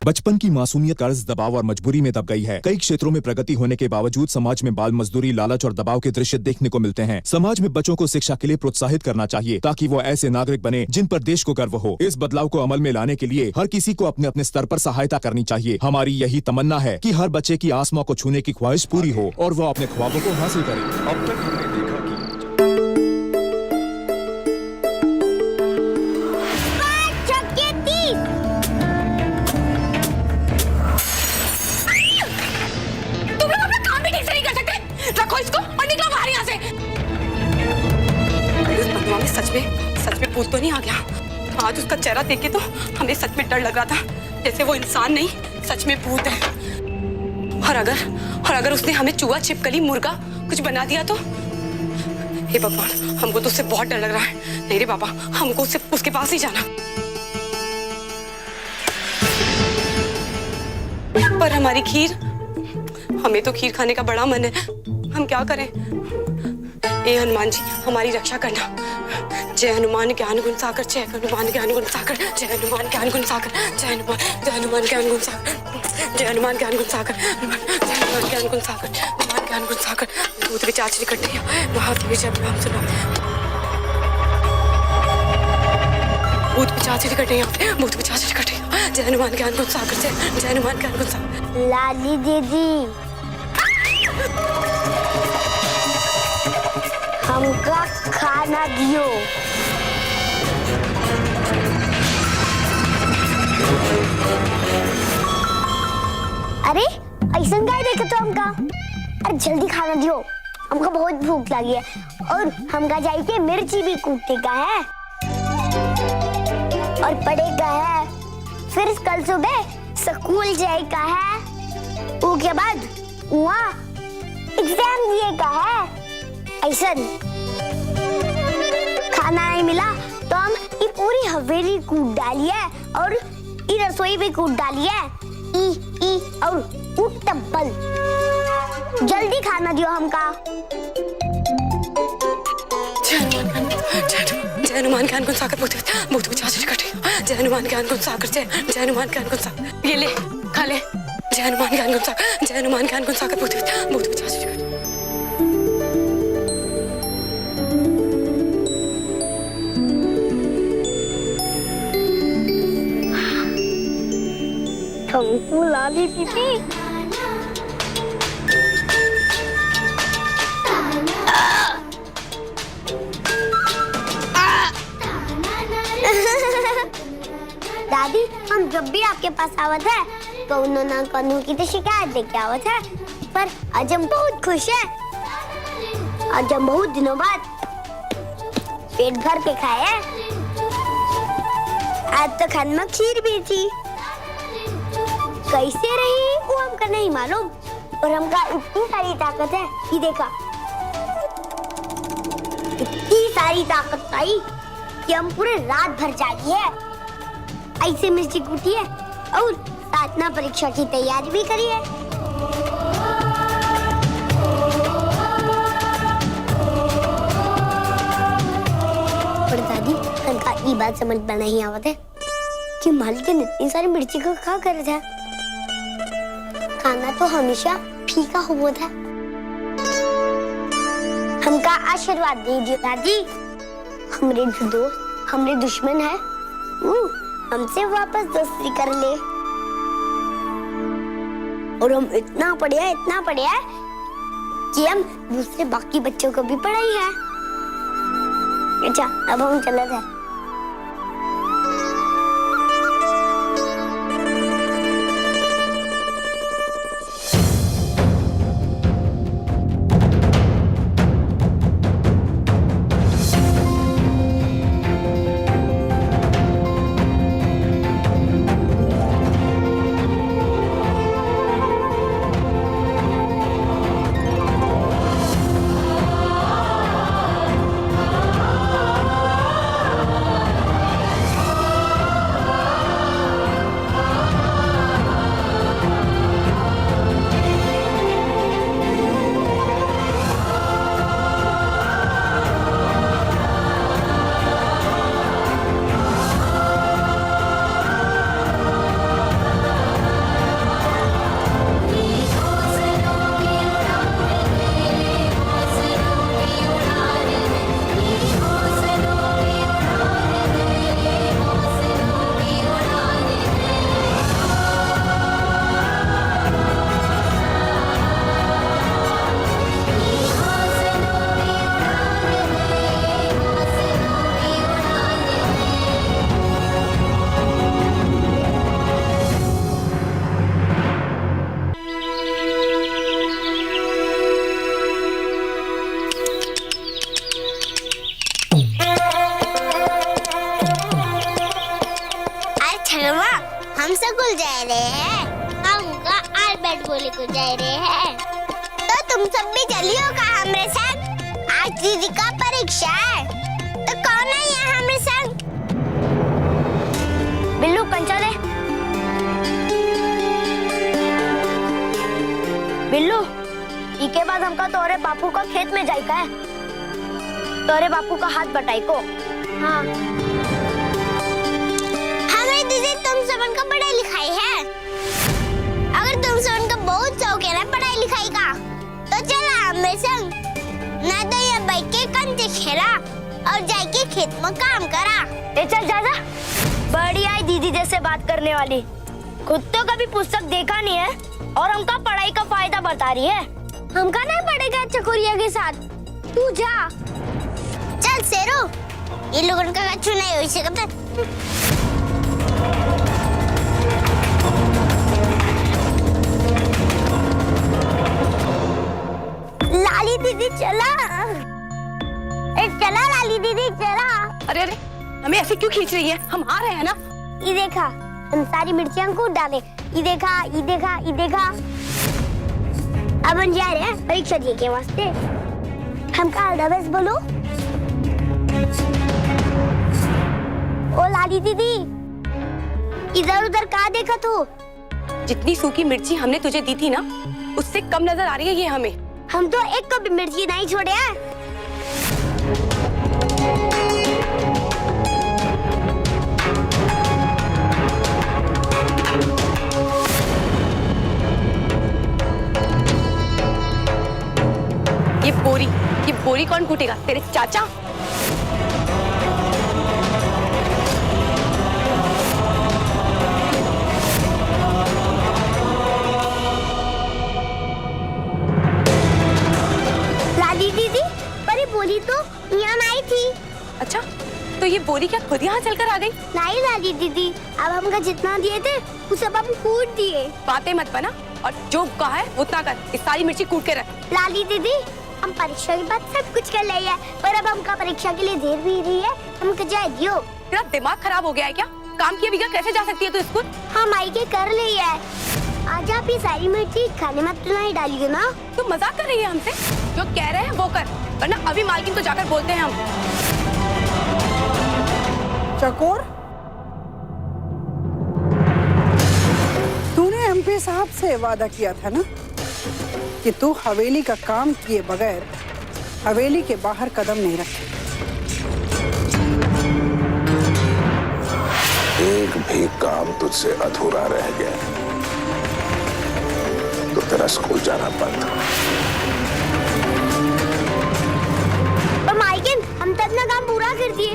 बचपन की मासूमियत कर्ज, दबाव और मजबूरी में दब गई है। कई क्षेत्रों में प्रगति होने के बावजूद समाज में बाल मजदूरी, लालच और दबाव के दृश्य देखने को मिलते हैं। समाज में बच्चों को शिक्षा के लिए प्रोत्साहित करना चाहिए ताकि वो ऐसे नागरिक बने जिन पर देश को गर्व हो। इस बदलाव को अमल में लाने के लिए हर किसी को अपने अपने स्तर पर सहायता करनी चाहिए। हमारी यही तमन्ना है कि हर बच्चे की आसमां को छूने की ख्वाहिश पूरी हो और वो अपने ख्वाबों को हासिल करे। अब तक हमने देखा कि सच में भूत तो नहीं आ गया। आज उसका चेहरा देख के तो हमें सच में डर लग रहा था, जैसे वो इंसान नहीं सच में भूत है। और अगर उसने हमें चूहा, छिपकली, मुर्गा कुछ बना दिया तो? हे भगवान, हमको तो उससे बहुत डर लग रहा है। नहीं रे बाबा, हमको उसके पास ही जाना। पर हमारी खीर, हमें तो खीर खाने का बड़ा मन है। हम क्या करें? ए हनुमान जी, हमारी रक्षा करना। जय हनुमान ज्ञान गुण सागर, जय हनुमान ज्ञान गुण सागर, जय हनुमान ज्ञान गुण सागर, जय हनुमान ज्ञान गुण सागर, जय हनुमान ज्ञान गुण सागर, जय हनुमान ज्ञान गुण सागर, हनुमान ज्ञान गुण सागर। भूत भी चाचरी कटिया महादेव जय नाम सुना। भूत भी चाचरी कटिया, भूत भी चाचरी कटिया। जय हनुमान ज्ञान गुण सागर, जय हनुमान ज्ञान गुण सागर। लाली दीदी, हमका खाना दियो। अरे ऐसा काय देखे तो हमका? अरे जल्दी खाना दियो, हमका बहुत भूख लगी है और हमका जाइए मिर्ची भी कूटने का है और पढ़ेगा है। फिर कल सुबह स्कूल जाएगा है, उसके बाद वहाँ एग्जाम दिएगा है। ऐसा खाना नहीं मिला तो हम ये पूरी हवेली कूट डालिए और ये रसोई भी कूट डालिए। ई और टब्बल जल्दी खाना दियो हमका। जय हनुमान ज्ञान गुण सागर, भूत भी चाचरी कटिया। जय हनुमान ज्ञान गुण सागर, जय हनुमान ज्ञान गुण सागर। ये ले, खा ले। जय हनुमान ज्ञान गुण सागर, जय हनुमान ज्ञान गुण सागर, भूत भी चाचरी कटिया। हमको लाली दीदी, दादी हम जब भी आपके पास आवत है कौनो ना कौनो की तो शिकायत देके आवत है, पर आज हम बहुत खुश है। आज हम बहुत दिनों बाद पेट भर के खाए हैं। आज तो खाने में खीर भी थी, कैसे रही वो हमका नहीं मालूम, और हमका इतनी सारी ताकत है। ये देखा, इतनी सारी ताकत पाई कि हम पूरे रात भर जागी है। ऐसे मिर्ची कूटी है और साधना परीक्षा की तैयारी भी करी है। पर दादी, हमका ये बात समझ में नहीं आवत है कि मालिक ने इतनी सारी मिर्ची को क्या कर था। खाना तो हमेशा फीका हुआ था। हमका आशीर्वाद दीजिए दादी। हमरे जो दोस्त, हमरे दुश्मन है, हमसे वापस दोस्ती कर ले। और हम इतना पढ़े हैं कि हम दूसरे बाकी बच्चों को भी पढ़ाई है। अच्छा, अब हम चलते हैं। मम्मा हम स्कूल जा रहे हैं। हम आल्बर्ट बोले को जा रहे हैं। तो तुम सब भी चलियो का हमारे संग। आज दीदी का परीक्षा है तो कौन है यहाँ हमारे संग? बिल्लू कंचा दे। बिल्लू इसके बाद हमका तोरे बापू का खेत में जाइका है। तोरे बापू का हाथ बटाई को। हाँ हमारी दीदी तुम सबन का पढ़ाई लिखाई है। अगर तुम सबन का बहुत शौक है ना पढ़ाई लिखाई का तो चला हमारे संग। ना तो ये बैठ के कंचे खेला और जाके खेत में काम करा। ए चल जा जा। बड़ी आई दीदी जैसे बात करने वाली। खुद तो कभी पुस्तक देखा नहीं है और हमका पढ़ाई का फायदा बता रही है। हमका नहीं पड़ेगा चकोरिया के साथ। तू जा। चल शेरू ये लोगों का कछु नहीं हो सकता। लाली दीदी चला। चला लाली दीदी चला। अरे अरे हमें ऐसे क्यों खींच रही है? हम आ रहे हैं ना। ये देखा हम सारी मिर्चियां कूट डाले। ये देखा ये देखा ये देखा। अब हम जा रहे हैं परीक्षा देने के वास्ते। हम का बस बोलो। ओ लाली दीदी इधर उधर कहाँ देखा तू? जितनी सूखी मिर्ची हमने तुझे दी थी ना उससे कम नजर आ रही है ये हमें। हम तो एक को भी मिर्ची नहीं छोड़े हैं। ये बोरी कौन कूटेगा? तेरे चाचा? लाली दीदी पर ये बोली तो यहाँ आई थी। अच्छा तो ये बोरी क्या खुद यहाँ चलकर आ गई? नहीं लाली दीदी अब हमका जितना दिए थे वो सब हम कूट दिए। बातें मत बना और जो कहा है उतना कर। इस सारी मिर्ची कूट के रख। लाली दीदी हम परीक्षा के बाद सब कुछ कर लिए पर अब हमका परीक्षा के लिए देर भी रही है। हमको जाए दियो। तेरा दिमाग खराब हो गया है क्या? काम किए बिना कैसे जा सकती है तू स्कूल? हम आई के कर ली है। आज आप ये सारी मिर्ची खाने में तो नहीं डालियो ना? तू मजाक कर रही है हमसे? जो कह रहे हैं वो कर वरना अभी मालकिन को जाकर बोलते हैं हम। चकोर तूने एमपी साहब से वादा किया था ना कि तू हवेली का काम किए बगैर हवेली के बाहर कदम नहीं रखे। एक भी काम तुझसे अधूरा रह गया तो तेरा स्कूल जाना बंद। पर मालकिन हम तो अपना काम पूरा कर दिए।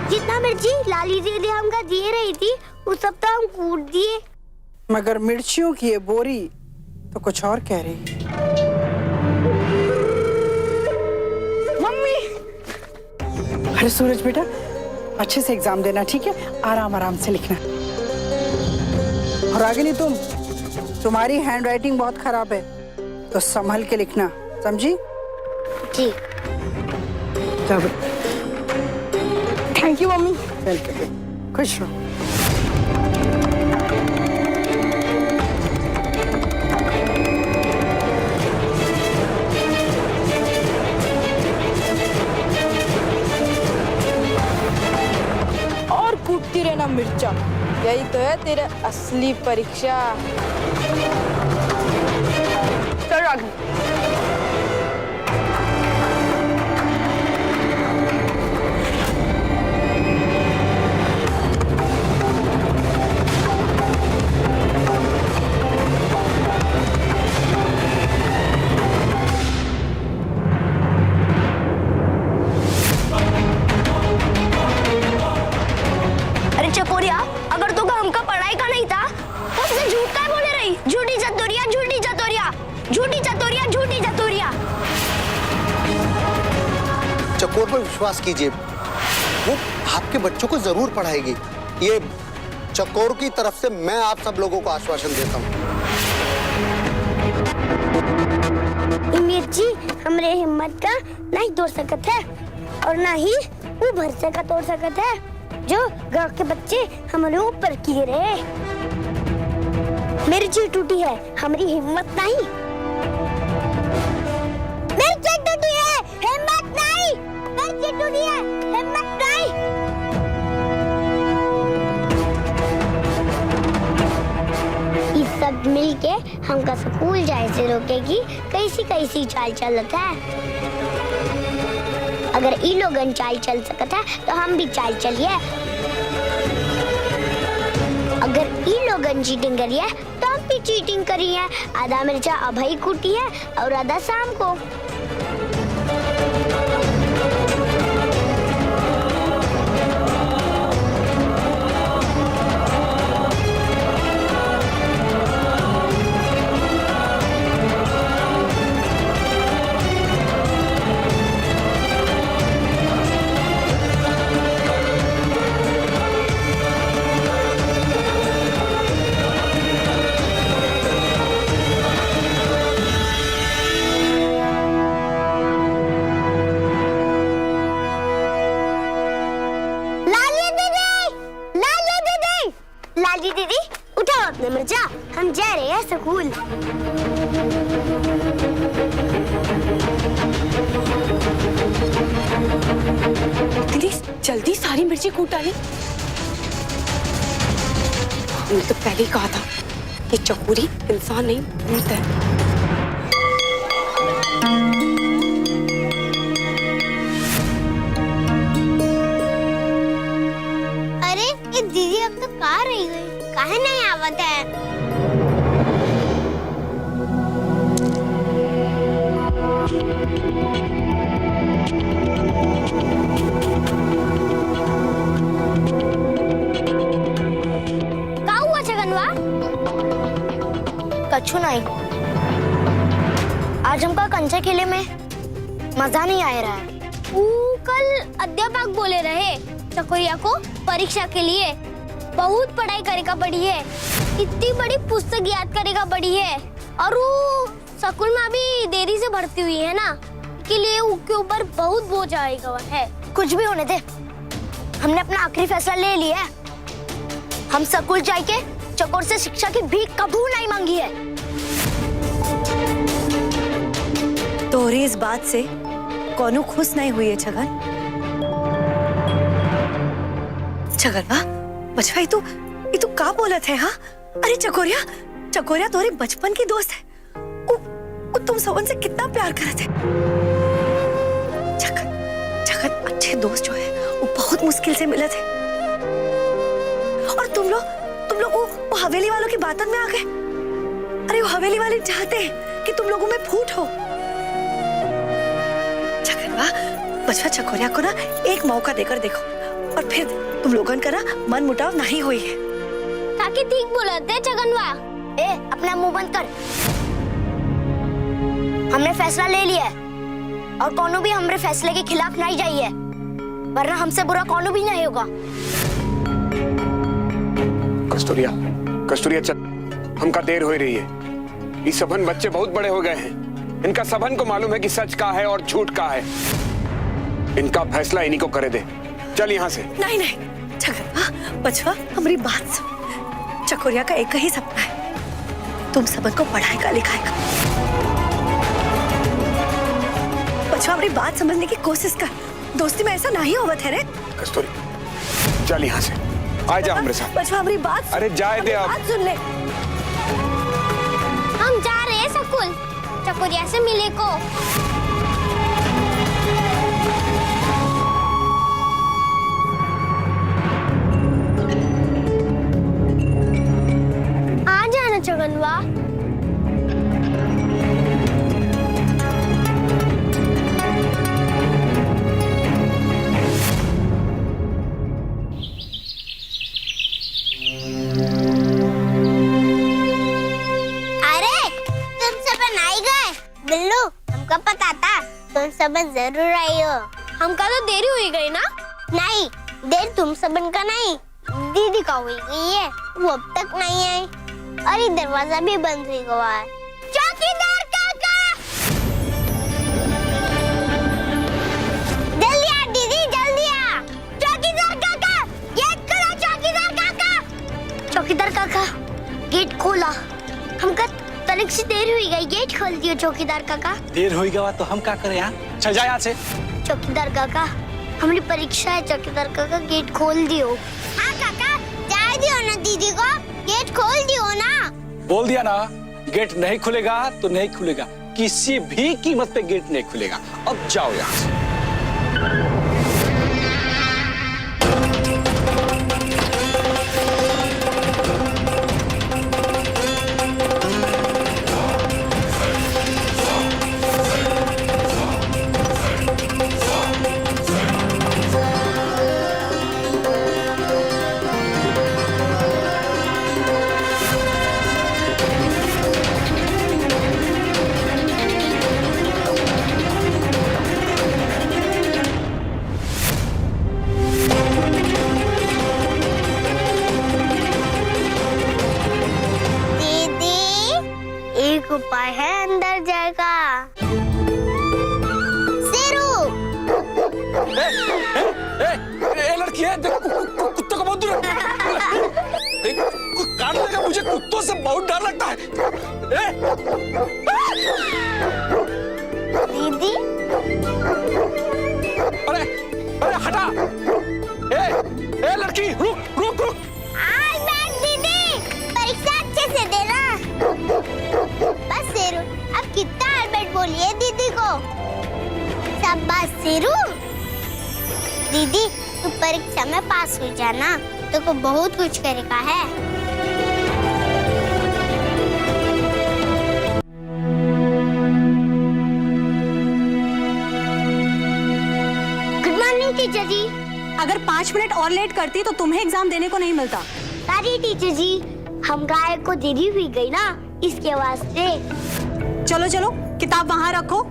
जितना मिर्ची लाली दीदी हमका दिए रही थी वो सब तो हम कूट दिए। मगर मिर्चियों की ये बोरी तो कुछ और कह रही। मम्मी अरे सूरज बेटा अच्छे से एग्जाम देना ठीक है। आराम आराम से लिखना। और रागिनी तुम्हारी हैंडराइटिंग बहुत खराब है तो संभल के लिखना समझी? जी। चलो थैंक यू मम्मी। वेलकम। खुश रहो। और कूटती रहना मिर्चा। यही तो है तेरा असली परीक्षा। चल राघव। अरे चकोरिया अगर तो हमका पढ़ाई का नहीं था तो उसने झूठ का बोले रही। झूठी चतुरिया झूठी चतुरिया झूठी चतुरिया झूठी चतुरिया। चकोर पर विश्वास कीजिए वो आपके बच्चों को जरूर पढ़ाएगी। ये चकोर की तरफ से मैं आप सब लोगों को आश्वासन देता हूँ। मिर्ची हमरे हिम्मत का नहीं तोड़ सकत है और ना ही वो भरसे का तोड़ सकत है। जो गांव के बच्चे हमारे ऊपर गिरे। मेरी जी टूटी है, हमारी हिम्मत नहीं। मेरी जी टूटी है, हिम्मत नहीं। मेरी जी टूटी है, हिम्मत नहीं। ये सब मिलके हमका स्कूल जाए से रोकेगी। कैसी कैसी चाल चलत है। अगर ई लोगन चाल चल सकत है तो हम भी चाल चलिए। अगर ई लोगन चीटिंग करिए तो हम भी चीटिंग करिए। आधा मिर्चा अभई कूटी है और आधा शाम को। लाली दीदी उठाओ अपने मिर्चा, हम जा रहे हैं स्कूल। दीदी जल्दी सारी मिर्ची कूट डाली। हमने तो पहले ही कहा था कि चकोरी इंसान नहीं भूत है। अरे ये दीदी अब तो कहाँ रही गई? काहे नहीं आवत है? का हुआ छगनवा? कछु नहीं। आज हमका कंचे खेले में मजा नहीं आ रहा है। कल अध्यापक बोले रहे चकोरिया को परीक्षा के लिए बहुत पढ़ाई करेगा पड़ी है। इतनी बड़ी पुस्तक याद करेगा पड़ी है और वो स्कूल में अभी देरी से भर्ती हुई है ना, के लिए उसके ऊपर बहुत बोझ आएगा है। कुछ भी होने दे, हमने अपना आखिरी फैसला ले लिया है। हम स्कूल जाके चकोर से शिक्षा की भीख कभी नहीं मांगी है। तोरे इस बात से कौनो खुश नहीं हुई है छगन। छगनवा बचवा ये तू का बोलत है? हाँ अरे चकोरिया तोरे बचपन की दोस्त है। वो तुम सबन से कितना प्यार करत है। छगन अच्छे दोस्त जो है वो बहुत मुश्किल से मिले थे। और तुम लोग वो हवेली वालों की बातन में आ गए। अरे वो हवेली वाले चाहते हैं कि तुम लोगों में फूट हो। छगनवा बचवा चकोरिया को ना एक मौका देकर देखो और फिर तुम लोगन का ना मन मुटाव नहीं हुई है। काकी ठीक बोला थे छगनवा। अपना मुंह बंद कर। हमने फैसला ले लिया है और कौनो भी हमारे फैसले के खिलाफ नहीं जाइए, वरना हमसे बुरा कौनो भी नहीं होगा। कस्तूरिया चल, हमका देर हो रही है। ये सबन बच्चे बहुत बड़े हो गए हैं। इनका सबन को मालूम है कि सच का है और झूठ का है। इनका फैसला इन्हीं को करे दे। चल यहाँ से। नहीं छगन बचवा हमारी बात सुन। चकोरिया का एक ही सपना है, तुम सबन को पढ़ाएगा लिखाएगा। बचवा हमारी बात समझने की कोशिश कर। दोस्ती में ऐसा नहीं होता है रे। कस्तूरी चल यहाँ से, आ जा हमारे साथ। बचवा हमारी बात अरे जाए दे अब। बात सुन ले। हम जा रहे हैं स्कूल चकोरिया से मिले को। आ जाना छगनवा। बिल्लू हमको पता था तुम सबन जरूर आई हो। हमका तो देरी हुई गई ना? नहीं, देर तुम सबन का नहीं, दीदी का हुई गई है। वो अब तक नहीं आई और ये दरवाजा भी बंद हुई गया है। चौकीदार काका, जल्दी आ दीदी, जल्दी आ। चौकीदार काका, ये परीक्षा देर हुई गई, गेट खोल दियो चौकीदार काका। देर हो गया तो हम क्या करें यहाँ? चल जा यहाँ से। चौकीदार काका, हमारी परीक्षा है। चौकीदार काका गेट खोल दियो। हाँ काका, जाए दियो ना दीदी को, गेट खोल दियो ना। बोल दिया ना, गेट नहीं खुलेगा तो नहीं खुलेगा, किसी भी कीमत पे गेट नहीं खुलेगा। अब जाओ यहाँ से। उपाय है अंदर जाएगा। शेरू, ए लड़की है, कुत्तों को बहुत दूर काटने का मुझे कुत्तों से बहुत डर लगता है। दीदी, अरे अरे हटा। ए लड़की, रुक रुक रुक। आई बैक दीदी, परीक्षा अच्छे से देना। बस शेरू, अब कितना अल्बर्ट बोलिए दीदी को। शाबाश शेरू। दीदी, तू परीक्षा में पास हो जाना, तो को बहुत कुछ करेगा है। गुड मॉर्निंग टीचर जी। अगर 5 मिनट और लेट करती तो तुम्हें एग्जाम देने को नहीं मिलता। सॉरी टीचर जी, हम गाय को देरी हुई गई ना, इसके वास्ते। चलो चलो, किताब वहाँ रखो,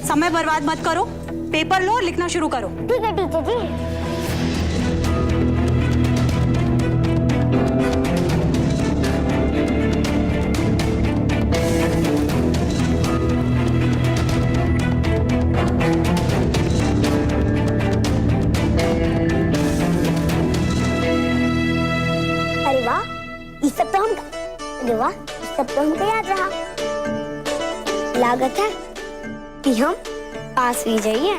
समय बर्बाद मत करो, पेपर लो, लिखना शुरू करो। ठीक है टीचर जी। अरे वाह, ये सब तो हमको याद रहा। लागत है कि हम पास भी जाइए।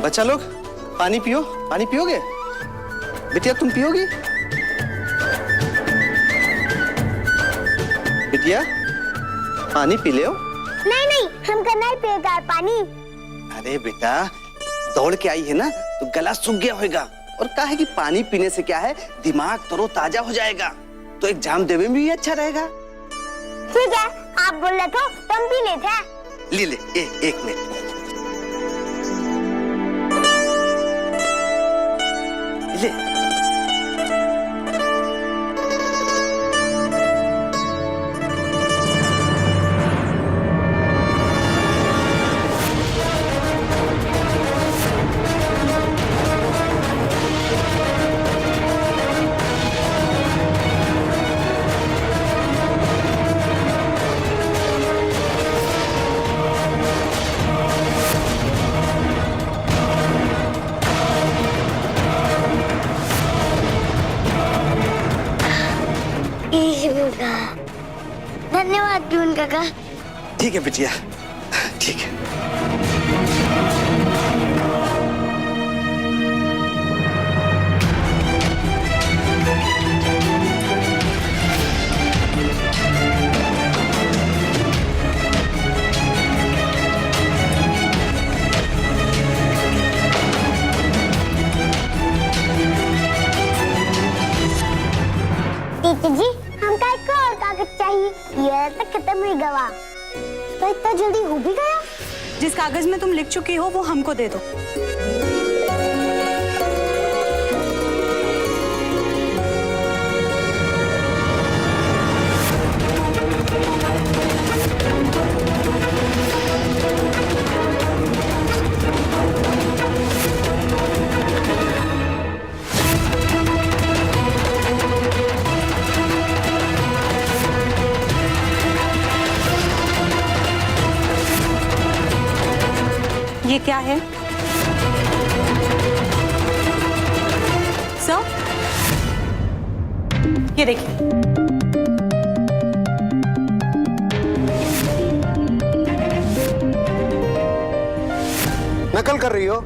बच्चा लोग, पानी पियो। पानी पियोगे? बिटिया तुम पियोगी? बिटिया पानी पी ले। नहीं, हम करना ही पिएगा पानी। अरे बेटा, दौड़ के आई है ना, तो गला सूख गया होगा। और क्या है कि पानी पीने से क्या है, दिमाग तरोताजा हो जाएगा, तो एग्जाम देने में भी अच्छा रहेगा। ठीक है, आप बोल रहे थे तो हम पी लेते हैं। ले एक मिनट ले। धन्यवाद जून काका। ठीक है बिटिया, ठीक है। टीचर जी, हमका एक और कागज चाहिए, ये तक खत्म हो गया। तो इतना जल्दी हो भी गया? जिस कागज में तुम लिख चुकी हो वो हमको दे दो। ये क्या है? सर, ये देखिए। नकल कर रही हो?